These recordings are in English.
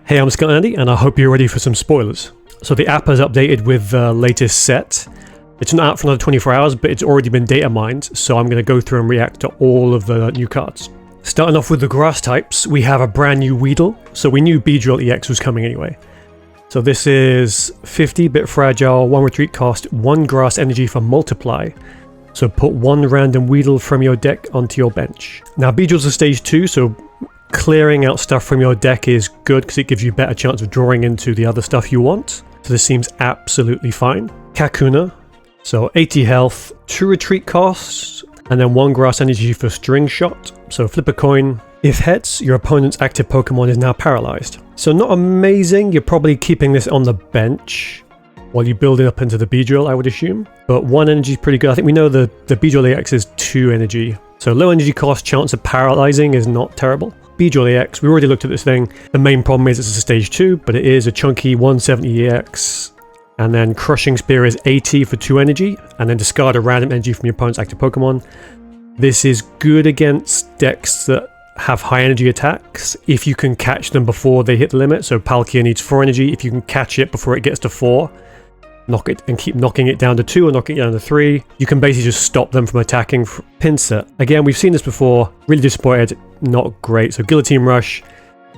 Hey, I'm Scott Andy, and I hope you're ready for some spoilers. So the app has updated with the latest set. It's not out for another 24 hours, but it's already been data mined, so I'm going to go through and react to all of the new cards. Starting off with the grass types, we have a brand new Weedle. So we knew Beedrill EX was coming anyway. So this is 50, bit fragile, 1 retreat cost, 1 grass energy for multiply. So put 1 random Weedle from your deck onto your bench. Now Beedrill's a stage 2, so clearing out stuff from your deck is good because it gives you a better chance of drawing into the other stuff you want. So this seems absolutely fine. Kakuna, so 80 health, 2 retreat costs, and then 1 grass energy for string shot. So flip a coin. If heads, your opponent's active Pokemon is now paralyzed. So not amazing, you're probably keeping this on the bench while you build it up into the Beedrill, I would assume. But 1 energy is pretty good. I think we know the Beedrill EX is 2 energy. So low energy cost, chance of paralyzing is not terrible. Beedrill EX, we already looked at this thing. The main problem is it's a stage 2, but it is a chunky 170 EX. And then Crushing Spear is 80 for 2 energy, and then discard a random energy from your opponent's active Pokemon. This is good against decks that have high energy attacks if you can catch them before they hit the limit. So Palkia needs 4 energy. If you can catch it before it gets to 4, knock it and keep knocking it down to 2 or knocking it down to 3, you can basically just stop them from attacking. Pinsir, again, we've seen this before, really disappointed, not great. So Guillotine Rush,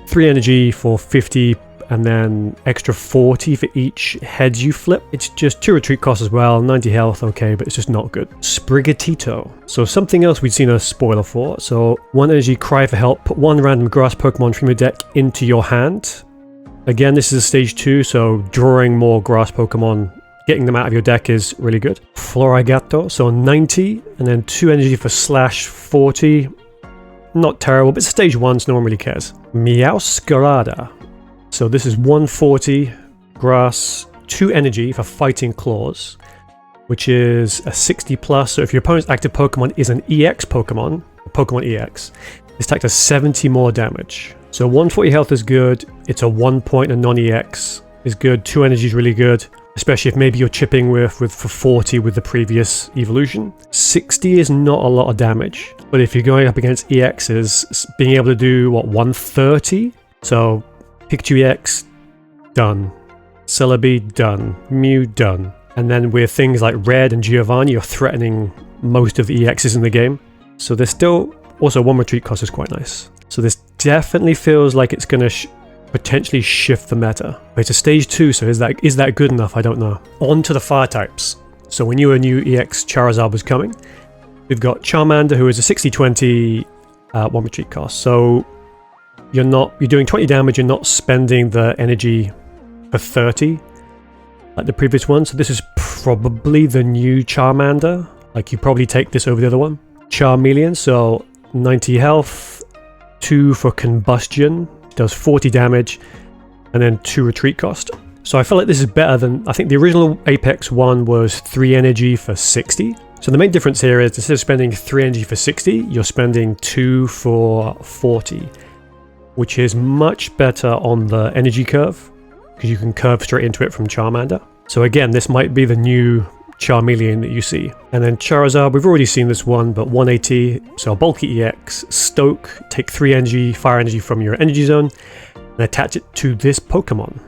3 energy for 50, and then extra 40 for each heads you flip. It's just 2 retreat costs as well, 90 health, okay, but it's just not good. Sprigatito, so something else we'd seen a spoiler for. So 1 energy, cry for help, put 1 random grass Pokemon from your deck into your hand. Again, this is a stage 2, so drawing more grass Pokemon, getting them out of your deck is really good. Florigato, so 90, and then 2 energy for slash 40. Not terrible, but it's stage 1, so no one really cares. Meowscarada, so this is 140 grass, 2 energy for Fighting Claws, which is a 60 plus. So if your opponent's active Pokemon is an EX Pokemon, EX, this attack does 70 more damage. So 140 health is good, it's a 1 point and non-EX is good, 2 energy is really good, especially if maybe you're chipping with for 40 with the previous evolution. 60 is not a lot of damage, but if you're going up against EXs, being able to do, what, 130? So Pikachu EX, done. Celebi, done. Mew, done. And then with things like Red and Giovanni, you're threatening most of the EXs in the game. So there's still, also 1 retreat cost is quite nice. So this definitely feels like it's going to potentially shift the meta. But it's a stage 2, so is that good enough? I don't know. On to the fire types. So we knew a new EX Charizard was coming. We've got Charmander, who is a 60-20 1 retreat cost. So you're doing 20 damage, you're not spending the energy for 30 like the previous one. So this is probably the new Charmander. Like you probably take this over the other one. Charmeleon, so 90 health, 2 for Combustion, does 40 damage, and then 2 retreat cost. So I feel like this is better than, I think the original Apex one was 3 energy for 60. So the main difference here is instead of spending 3 energy for 60, you're spending 2 for 40, which is much better on the energy curve, because you can curve straight into it from Charmander. So again, this might be the new Charmeleon that you see. And then Charizard, we've already seen this one, but 180, so bulky EX, Stoke, take 3 energy, fire energy from your energy zone, and attach it to this Pokemon.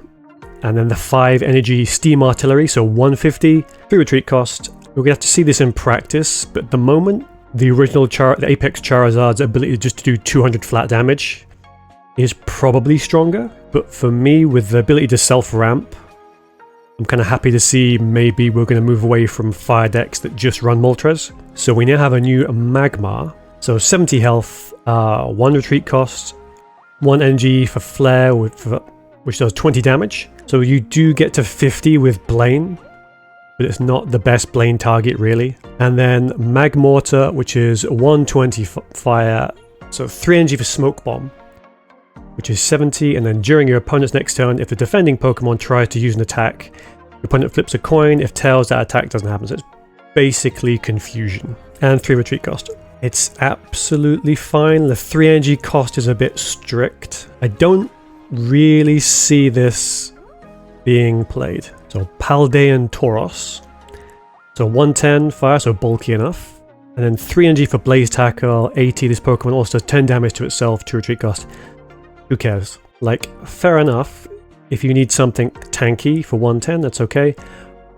And then the 5 energy Steam Artillery, so 150, 3 retreat cost. We're gonna have to see this in practice, but at the moment, the original the Apex Charizard's ability just to do 200 flat damage is probably stronger. But for me, with the ability to self-ramp, I'm kind of happy to see maybe we're going to move away from fire decks that just run Moltres. So we now have a new Magmar. So 70 health, 1 retreat cost, 1 energy for Flare, which does 20 damage. So you do get to 50 with Blaine, but it's not the best Blaine target really. And then Magmortar, which is 120 fire, so 3 energy for Smoke Bomb, which is 70, and then during your opponent's next turn, if the defending Pokemon tries to use an attack, your opponent flips a coin. If tails, that attack doesn't happen. So it's basically confusion. And 3 retreat cost. It's absolutely fine. The 3 energy cost is a bit strict. I don't really see this being played. So Paldean Tauros. So 110 fire, so bulky enough. And then 3 energy for Blaze Tackle, 80. This Pokemon also does 10 damage to itself, 2 retreat cost. Who cares? Like, fair enough, if you need something tanky for 110, that's okay.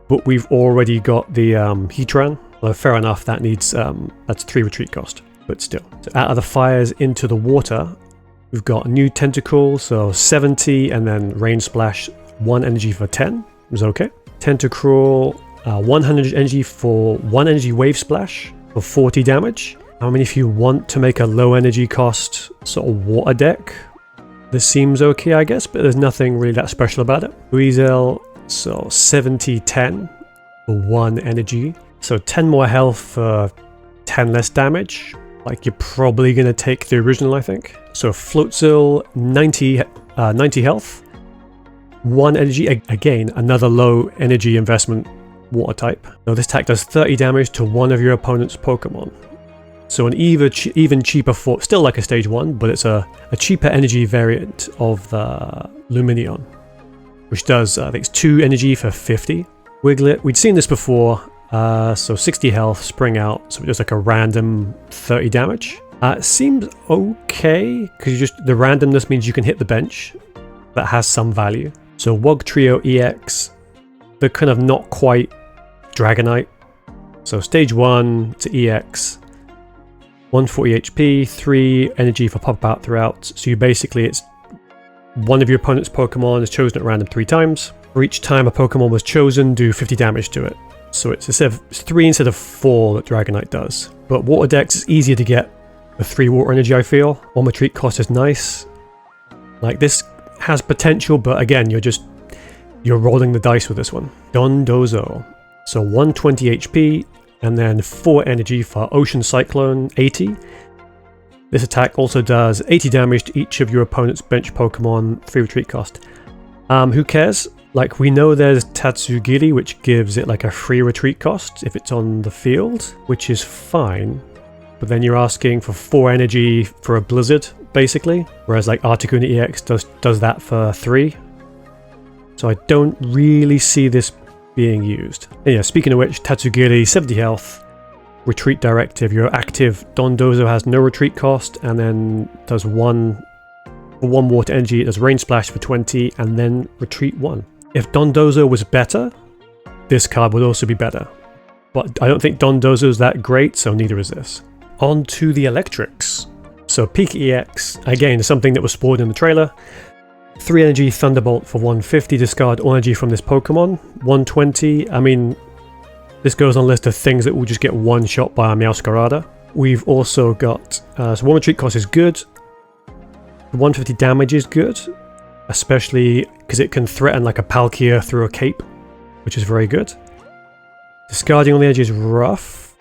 But we've already got the Heatran. Well, fair enough, that needs, that's 3 retreat cost, but still. So out of the fires into the water, we've got a new Tentacle, so 70, and then Rain Splash, 1 energy for 10, is okay. Tentacruel, 100 energy for 1 energy Wave Splash for 40 damage. I mean, if you want to make a low energy cost sort of water deck, this seems okay, I guess, but there's nothing really that special about it. Weasel, so 70, 10 for 1 energy. So 10 more health for 10 less damage. Like, you're probably going to take the original, I think. So Floatzel, 90 health. 1 energy, again, another low energy investment water type. Now this attack does 30 damage to one of your opponent's Pokemon. So an even cheaper form, still like a stage 1, but it's a cheaper energy variant of the Lumineon, which does, I think it's 2 energy for 50. Wiglet, we'd seen this before, so 60 health, Spring Out, so just like a random 30 damage. It seems okay, because the randomness means you can hit the bench. That has some value. So Wog Trio EX, they're kind of not quite Dragonite. So stage 1 to EX, 140 HP, 3 energy for pop out throughout. So you basically, it's one of your opponent's Pokemon is chosen at random 3 times. For each time a Pokemon was chosen, do 50 damage to it. So it's 3 instead of 4 that Dragonite does. But Water Dex is easier to get with 3 water energy, I feel. 1 retreat cost is nice. Like, this has potential, but again, you're rolling the dice with this one. Dondozo. So 120 HP, and then 4 energy for Ocean Cyclone, 80. This attack also does 80 damage to each of your opponent's bench Pokemon, 3 retreat cost. Who cares? Like, we know there's Tatsugiri, which gives it like a free retreat cost if it's on the field, which is fine. But then you're asking for 4 energy for a Blizzard, basically. Whereas like Articuno EX does that for 3. So I don't really see this being used. And yeah, speaking of which, Tatsugiri, 70 health, retreat directive. Your active Dondozo has no retreat cost, and then does 1 water energy. It does Rain Splash for 20, and then retreat 1. If Dondozo was better, this card would also be better. But I don't think Dondozo is that great, so neither is this. On to the electrics. So Pika EX, again, something that was spoiled in the trailer. 3 energy Thunderbolt for 150, discard all energy from this Pokemon. 120, I mean, this goes on a list of things that will just get one shot by a Meowscarada. We've also got, so 1 retreat cost is good. 150 damage is good, especially because it can threaten like a Palkia through a cape, which is very good. Discarding on the edge is rough.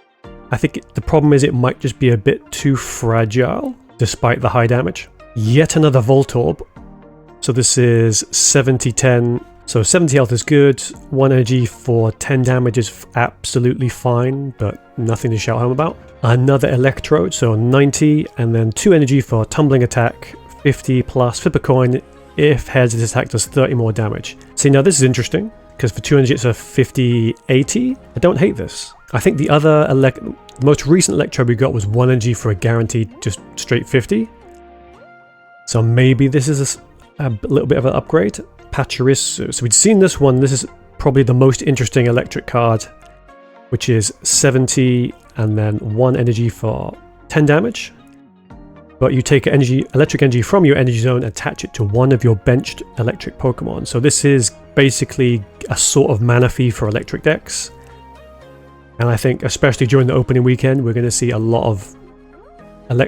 I think the problem is it might just be a bit too fragile, despite the high damage. Yet another Voltorb. So this is 70-10. So 70 health is good. 1 energy for 10 damage is absolutely fine, but nothing to shout home about. Another Electrode, so 90, and then 2 energy for Tumbling Attack, 50 plus. Flip a coin. If heads, this attack does 30 more damage. See, now this is interesting, because for 2 energy it's a 50-80. I don't hate this. I think the other most recent Electrode we got was 1 energy for a guaranteed just straight 50. So maybe this is a little bit of an upgrade. Pachirisu. So we'd seen this one. This is probably the most interesting electric card, which is 70 and then 1 energy for 10 damage. But you take electric energy from your energy zone, attach it to one of your benched electric Pokemon. So this is basically a sort of Manaphy for electric decks. And I think, especially during the opening weekend, we're going to see a lot of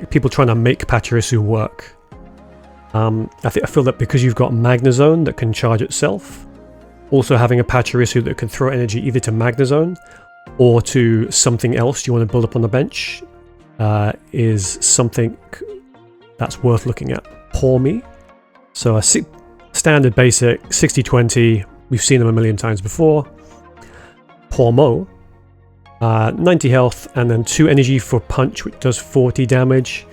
people trying to make Pachirisu work. I feel that because you've got Magnezone that can charge itself, also having a Pachirisu that can throw energy either to Magnezone or to something else you want to build up on the bench is something that's worth looking at. Poor Me. So a standard basic 60-20. We've seen them a million times before. Poor Mo. 90 health and then 2 energy for Punch, which does 40 damage.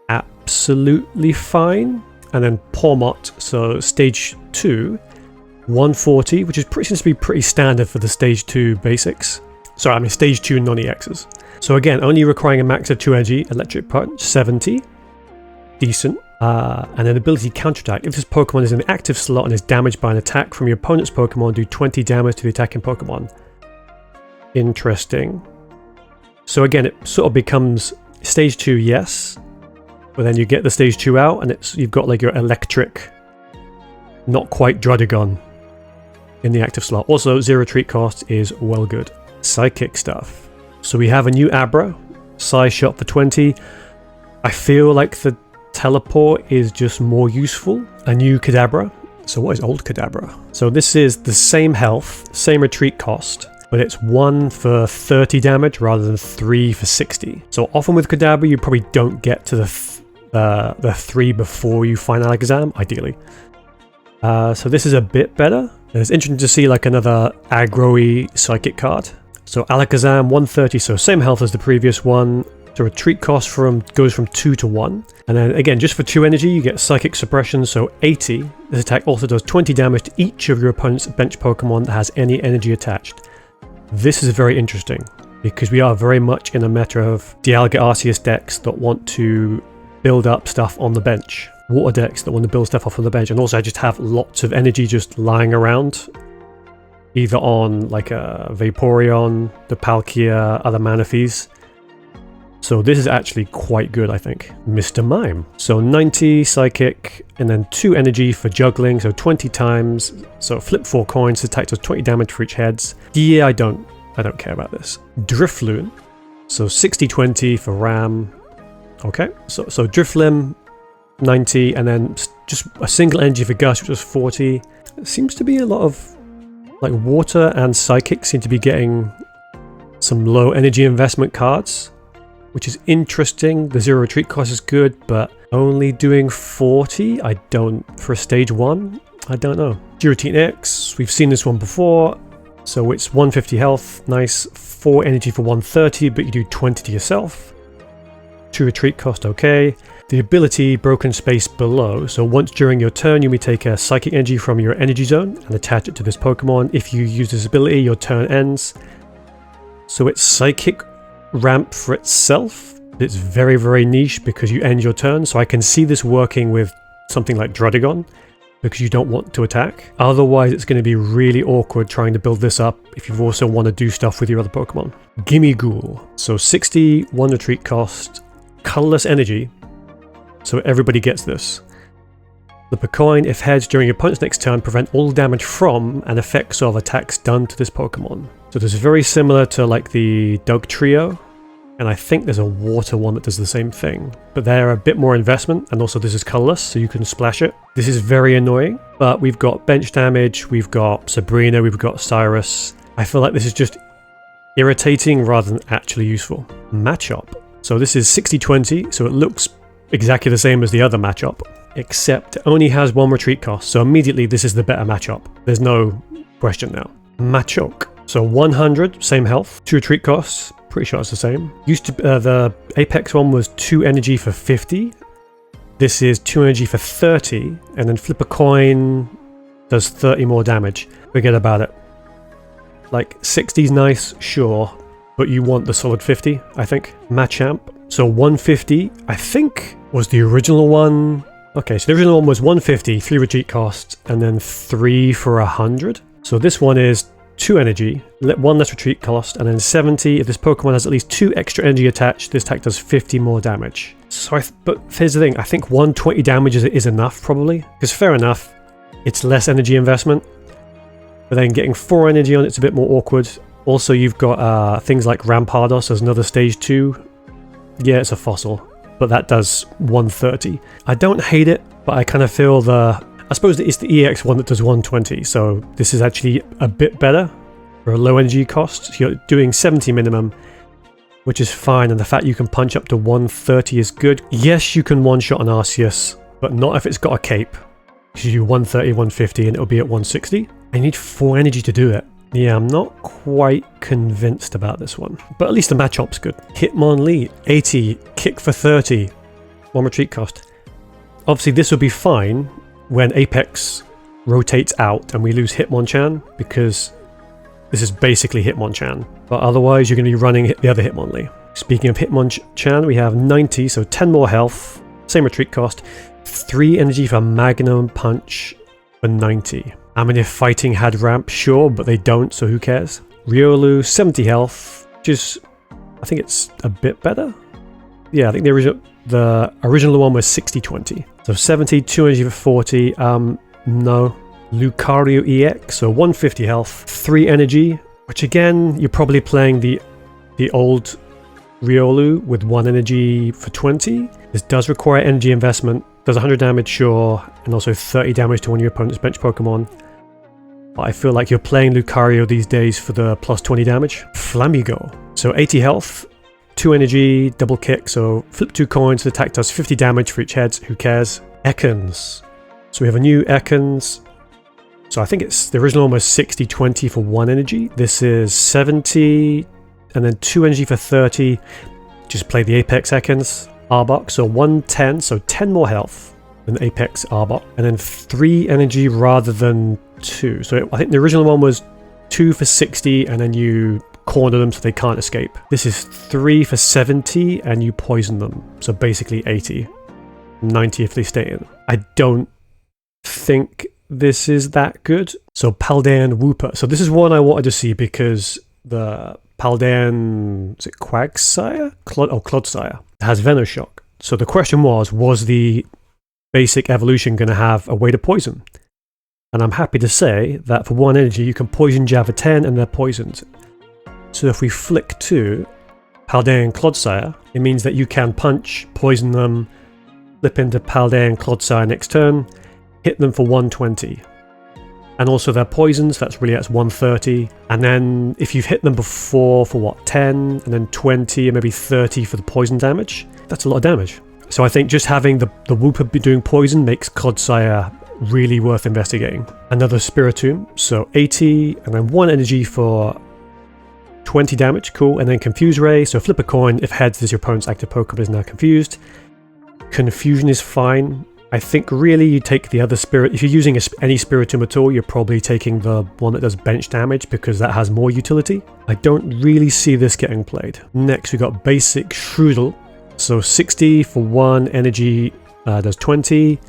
Absolutely fine. And then Pormot, so stage 2, 140, which seems to be pretty standard for the stage 2 basics. Sorry, I mean stage 2 non-EXs. So again, only requiring a max of 2 energy, electric punch, 70. Decent. And then ability counterattack. If this Pokemon is in the active slot and is damaged by an attack from your opponent's Pokemon, do 20 damage to the attacking Pokemon. Interesting. So again, it sort of becomes stage 2, yes, but then you get the stage 2 out and you've got like your electric, not quite Druddigon in the active slot. Also, 0 treat cost is well good. Psychic stuff. So we have a new Abra, size shot for 20. I feel like the teleport is just more useful. A new Kadabra. So what is old Kadabra? So this is the same health, same retreat cost, but it's 1 for 30 damage rather than 3 for 60. So often with Kadabra, you probably don't get to the 3 before you find Alakazam, ideally. So this is a bit better. And it's interesting to see like another aggro-y psychic card. So Alakazam 130, so same health as the previous one. So retreat cost goes from 2 to 1. And then again, just for 2 energy, you get Psychic Suppression, so 80. This attack also does 20 damage to each of your opponent's bench Pokemon that has any energy attached. This is very interesting, because we are very much in a meta of Dialga Arceus decks that want to build up stuff on the bench. Water decks that want to build stuff off of the bench, and also just have lots of energy just lying around. Either on like a Vaporeon, the Palkia, other Manaphy's. So this is actually quite good, I think. Mr. Mime. So 90 Psychic, and then 2 energy for juggling, so 20 times. So flip 4 coins, the attack does 20 damage for each heads. Yeah, I don't care about this. Drifloon. So 60-20 for Ram. Okay, so Drifloon, 90, and then just a single energy for Gush, which was 40. It seems to be a lot of like water and Psychic seem to be getting some low energy investment cards, which is interesting. The 0 retreat cost is good, but only doing 40? For stage 1? I don't know. Giratina X, we've seen this one before. So it's 150 health, nice. 4 energy for 130, but you do 20 to yourself. 2 retreat cost, okay. The ability Broken Space Below. So once during your turn, you may take a Psychic Energy from your Energy Zone and attach it to this Pokemon. If you use this ability, your turn ends. So it's Psychic ramp for itself. It's very, very niche because you end your turn. So I can see this working with something like Druddigon because you don't want to attack. Otherwise, it's going to be really awkward trying to build this up if you also want to do stuff with your other Pokemon. Gimme Ghoul. So 60, 1 retreat cost, colorless energy. So everybody gets this. Flip a coin. If heads during your opponent's next turn, prevent all damage from and effects of attacks done to this Pokemon. So this is very similar to like the Doug Trio. And I think there's a water one that does the same thing. But they're a bit more investment, and also this is colorless, so you can splash it. This is very annoying, but we've got bench damage, we've got Sabrina, we've got Cyrus. I feel like this is just irritating rather than actually useful. Matchup. So this is 60-20, so it looks exactly the same as the other matchup, except it only has 1 retreat cost, so immediately this is the better matchup. There's no question now. Machoke. So 100, same health, 2 retreat costs, pretty sure it's the same. Used to the Apex one was 2 energy for 50. This is 2 energy for 30, and then flip a coin does 30 more damage. Forget about it. Like 60's nice, sure, but you want the solid 50, I think. Machamp. So 150, I think, was the original one. Okay, so the original one was 150, 3 retreat cost, and then 3 for 100. So this one is 2 energy, 1 less retreat cost, and then 70. If this Pokemon has at least 2 extra energy attached, this attack does 50 more damage. So but here's the thing, I think 120 damage is enough, probably. Because fair enough, it's less energy investment. But then getting 4 energy on it's a bit more awkward. Also, you've got things like Rampardos as another stage 2. Yeah, it's a fossil, but that does 130. I don't hate it, but I kind of feel I suppose it's the EX one that does 120, so this is actually a bit better for a low energy cost. So you're doing 70 minimum, which is fine, and the fact you can punch up to 130 is good. Yes, you can one-shot an Arceus, but not if it's got a cape. You do 130, 150, and it'll be at 160. I need 4 energy to do it. Yeah, I'm not quite convinced about this one, but at least the matchup's good. Hitmonlee, 80, kick for 30, 1 retreat cost. Obviously, this will be fine when Apex rotates out and we lose Hitmonchan, because this is basically Hitmonchan. But otherwise, you're going to be running the other Hitmonlee. Speaking of Hitmonchan, we have 90, so 10 more health, same retreat cost. 3 energy for Magnum Punch for 90. I mean, if fighting had ramp, sure, but they don't, so who cares? Riolu, 70 health, which is, I think it's a bit better. Yeah, I think the original one was 60-20. So 70, 2 energy for 40, no. Lucario EX, so 150 health, 3 energy, which again, you're probably playing the old Riolu with 1 energy for 20. This does require energy investment, does 100 damage, sure, and also 30 damage to one of your opponent's bench Pokemon. But I feel like you're playing Lucario these days for the plus 20 damage. Flamigo, so 80 health, 2 energy, double kick, so flip 2 coins, the attack does 50 damage for each head, who cares? Ekans, so we have a new Ekans. So I think it's the original one was 60-20 for 1 energy. This is 70 and then 2 energy for 30. Just play the Apex Ekans Arbok. So 110, so 10 more health than Apex Arbok. And then 3 energy rather than 2. So I think the original one was 2 for 60 and then you corner them so they can't escape. This is 3 for 70 and you poison them. So basically 80. 90 if they stay in. I don't think this is that good. So Paldean Wooper. So this is one I wanted to see because the Paldean, is it Quagsire? Clodsire has Venoshock. So the question was the basic evolution going to have a way to poison? And I'm happy to say that for 1 energy you can poison Java 10 and they're poisoned. So if we flick to Paldean Clodsire, it means that you can punch, poison them, flip into Paldean Clodsire next turn, hit them for 120. And also their poisons, that's 130. And then if you've hit them before for what, 10, and then 20, and maybe 30 for the poison damage, that's a lot of damage. So I think just having the Wooper be doing poison makes Clodsire really worth investigating. Another Spiritomb, so 80, and then 1 energy for 20 damage, cool. And then Confuse Ray, so flip a coin, if heads is your opponent's active Pokemon is now confused. Confusion is fine. I think really you take the other Spirit, if you're using any Spiritomb at all, you're probably taking the one that does bench damage because that has more utility. I don't really see this getting played. Next we got Basic Shroodle, so 60 for 1 energy, does 20,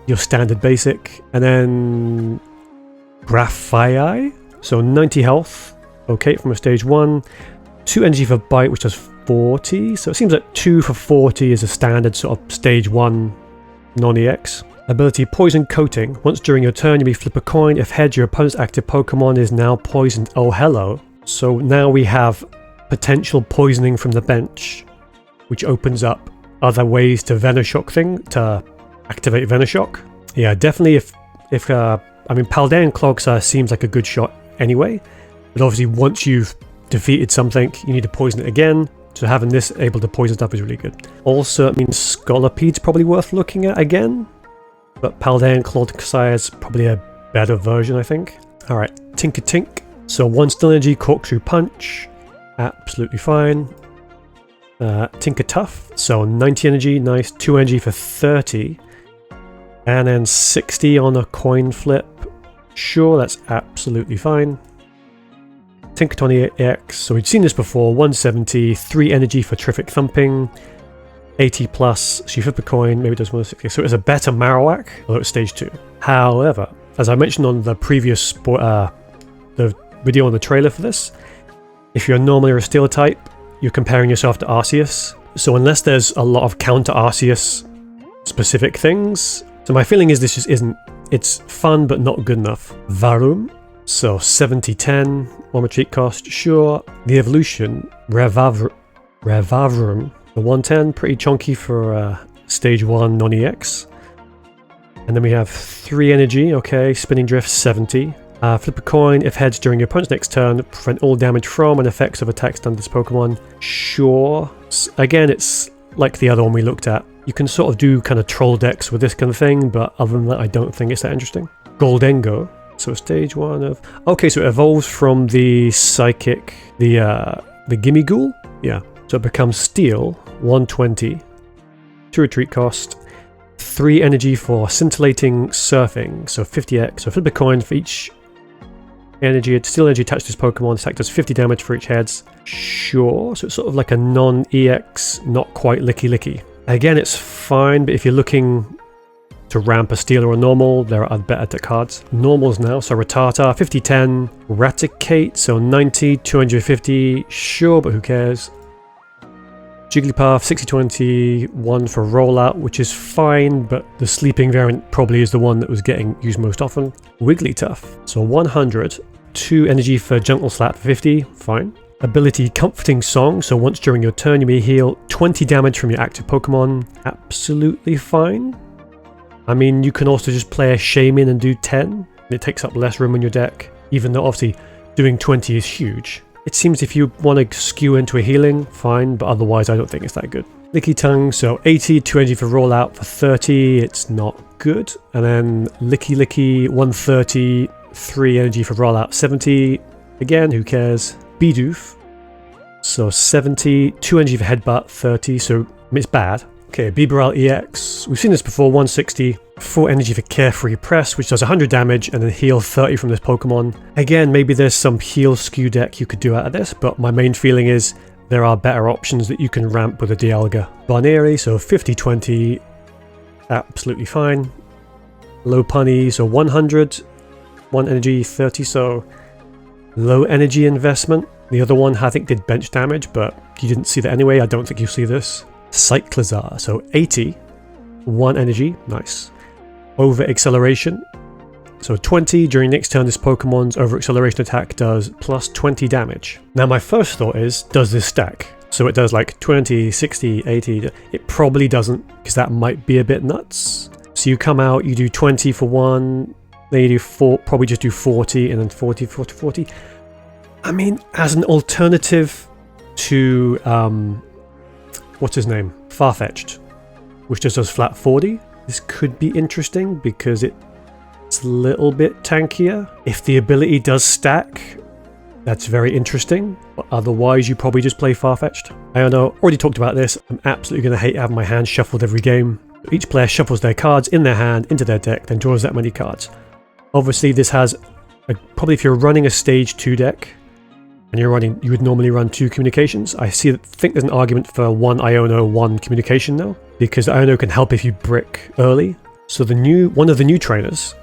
your standard basic, and then Graphii, so 90 health, okay, from a stage 1, 2 energy for Bite, which does 40, so it seems like 2 for 40 is a standard sort of stage 1 non-EX. Ability Poison Coating. Once during your turn, you may flip a coin. If heads, your opponent's active Pokemon is now poisoned. Oh, hello. So now we have potential poisoning from the bench, which opens up other ways to Venoshock to activate Venoshock. Yeah, definitely I mean, Paldean Clodsire seems like a good shot anyway, but obviously once you've defeated something, you need to poison it again. So having this able to poison stuff is really good. Also, it means Scolopede's probably worth looking at again. But Paldean Clodsire is probably a better version, I think. Alright, Tinker-Tink. So 1 Steel Energy, Corkscrew Punch. Absolutely fine. Tinker-Tough. So 90 energy, nice. 2 energy for 30. And then 60 on a coin flip. Sure, that's absolutely fine. Tinkaton EX, so we've seen this before, 170, 3 energy for Terrific Thumping, 80 plus, so you flip a coin, maybe it does 160, so it's a better Marowak, although it's stage 2. However, as I mentioned on the previous the video on the trailer for this, if you're normally a Steel type, you're comparing yourself to Arceus, so unless there's a lot of counter Arceus specific things, so my feeling is this just isn't, it's fun but not good enough. Varum, so 70-10, 1 retreat cost, sure. The evolution, Revavrum, the 110, pretty chunky for stage 1 non-EX. And then we have 3 energy, okay, Spinning Drift, 70. Flip a coin, if heads during your opponent's next turn, prevent all damage from and effects of attacks done to this Pokemon. Sure. Again, it's like the other one we looked at. You can sort of do kind of troll decks with this kind of thing, but other than that, I don't think it's that interesting. Goldengo. So stage 1 of... Okay, so it evolves from the Psychic, the Gimme Ghoul? Yeah. So it becomes Steel, 120, 2 retreat cost, 3 energy for Scintillating Surfing, so 50x. So flip a coin for each energy, Steel energy attached to this Pokemon. This attack does 50 damage for each heads. Sure, so it's sort of like a non-EX, not quite licky-licky. Again, it's fine, but if you're looking to ramp a steel or a normal. There are better cards. Normals now, so Rattata, 50-10, Raticate, so 90, 250, sure, but who cares? Jigglypuff, 60-20, 1 for rollout, which is fine, but the sleeping variant probably is the one that was getting used most often. Wigglytuff, so 100, 2 energy for Gentle Slap, 50, fine. Ability Comforting Song, so once during your turn you may heal 20 damage from your active Pokemon, absolutely fine. I mean, you can also just play a Shaman and do 10, and it takes up less room in your deck, even though obviously doing 20 is huge. It seems if you want to skew into a healing, fine, but otherwise I don't think it's that good. Licky Tongue, so 80, 2 energy for rollout for 30, it's not good. And then Licky, 130, 3 energy for rollout, 70, again, who cares? Bidoof, so 70, 2 energy for headbutt, 30, so it's bad. Okay, Bibarel EX, we've seen this before, 160, 4 energy for Carefree Press, which does 100 damage, and then heal 30 from this Pokemon. Again, maybe there's some heal skew deck you could do out of this, but my main feeling is there are better options that you can ramp with a Dialga. Barnieri, so 50-20, absolutely fine. Lopunny, so 100, 1 energy, 30, so low energy investment. The other one I think did bench damage, but you didn't see that anyway. I don't think you'll see this. Cyclizar, so 80, 1 energy, nice. Over acceleration, so 20 during next turn. This Pokemon's over acceleration attack does plus 20 damage. Now my first thought is, does this stack? So it does like 20, 60, 80. It probably doesn't, because that might be a bit nuts. So you come out, you do 20 for 1. Then you do 4, probably just do 40 and then 40, 40, 40. I mean, as an alternative to, what's his name? Farfetch'd, which just does flat 40. This could be interesting because it's a little bit tankier. If the ability does stack, that's very interesting. But otherwise, you probably just play Farfetch'd. I don't know, already talked about this. I'm absolutely going to hate having my hand shuffled every game. Each player shuffles their cards in their hand into their deck, then draws that many cards. Obviously, this has probably if you're running a stage 2 deck and you would normally run 2 communications. I think there's an argument for 1 Iono, 1 communication now, because the Iono can help if you brick early. So one of the new trainers,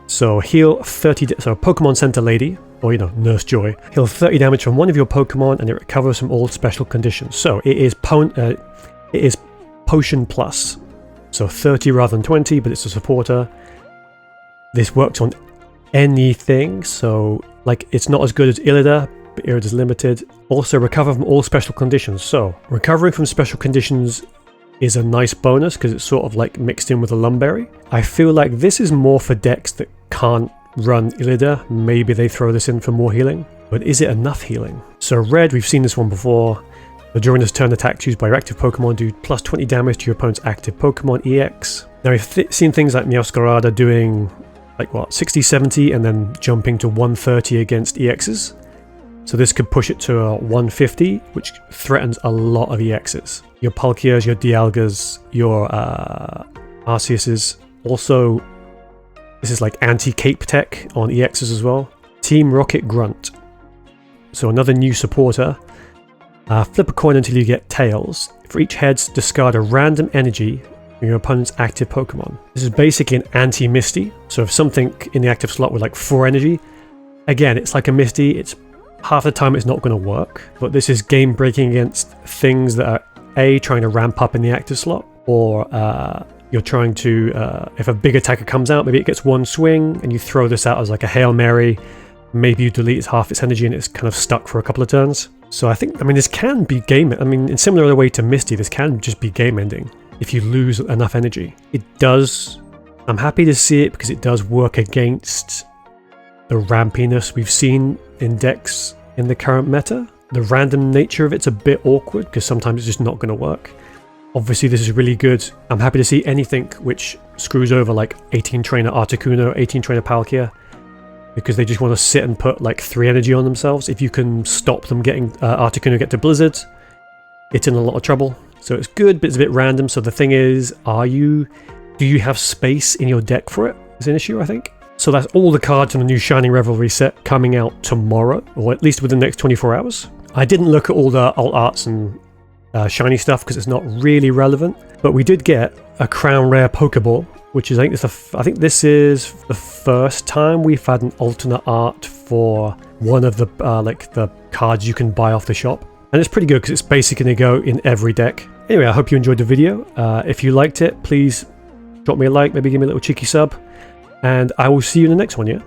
so heal 30, so Pokemon Center Lady, or Nurse Joy, heal 30 damage from one of your Pokemon and it recovers from all special conditions. So it is Potion Plus, so 30 rather than 20, but it's a supporter. This works on anything, so like it's not as good as Illida, but Illida is limited. Also recover from all special conditions. So recovering from special conditions is a nice bonus because it's sort of like mixed in with a Lumberry. I feel like this is more for decks that can't run Illida. Maybe they throw this in for more healing, but is it enough healing? So red, we've seen this one before. During this turn, attacks used by your active Pokemon do plus 20 damage to your opponent's active Pokemon EX. Now we've seen things like Meowscarada doing like what, 60, 70, and then jumping to 130 against EXs. So this could push it to a 150, which threatens a lot of EXs. Your Palkias, your Dialgas, your Arceuses. Also, this is like anti-cape tech on EXs as well. Team Rocket Grunt. So another new supporter. Flip a coin until you get tails. For each heads, discard a random energy from your opponent's active Pokemon. This is basically an anti-Misty. So if something in the active slot with like 4 energy, again, it's like a Misty. It's half the time it's not going to work, but this is game breaking against things that are A, trying to ramp up in the active slot, or you're trying to, if a big attacker comes out, maybe it gets 1 swing and you throw this out as like a Hail Mary. Maybe you delete half its energy and it's kind of stuck for a couple of turns. So I mean, this can be game, in similar way to Misty, this can just be game ending if you lose enough energy. It does, I'm happy to see it because it does work against the rampiness we've seen in decks in the current meta. The random nature of it's a bit awkward because sometimes it's just not going to work. Obviously this is really good. I'm happy to see anything which screws over like 18 trainer Articuno, 18 trainer Palkia, because they just want to sit and put like 3 energy on themselves. If you can stop them getting Articuno get to Blizzard, it's in a lot of trouble. So it's good, but it's a bit random. So the thing is, do you have space in your deck for it? Is an issue, I think. So that's all the cards in the new Shining Revelry set coming out tomorrow, or at least within the next 24 hours. I didn't look at all the alt arts and shiny stuff because it's not really relevant, but we did get a Crown Rare Pokeball which is I think this is the first time we've had an alternate art for one of the like the cards you can buy off the shop, and it's pretty good because it's basically going to go in every deck. Anyway, I hope you enjoyed the video. If you liked it, please drop me a like, maybe give me a little cheeky sub, and I will see you in the next one. Yeah.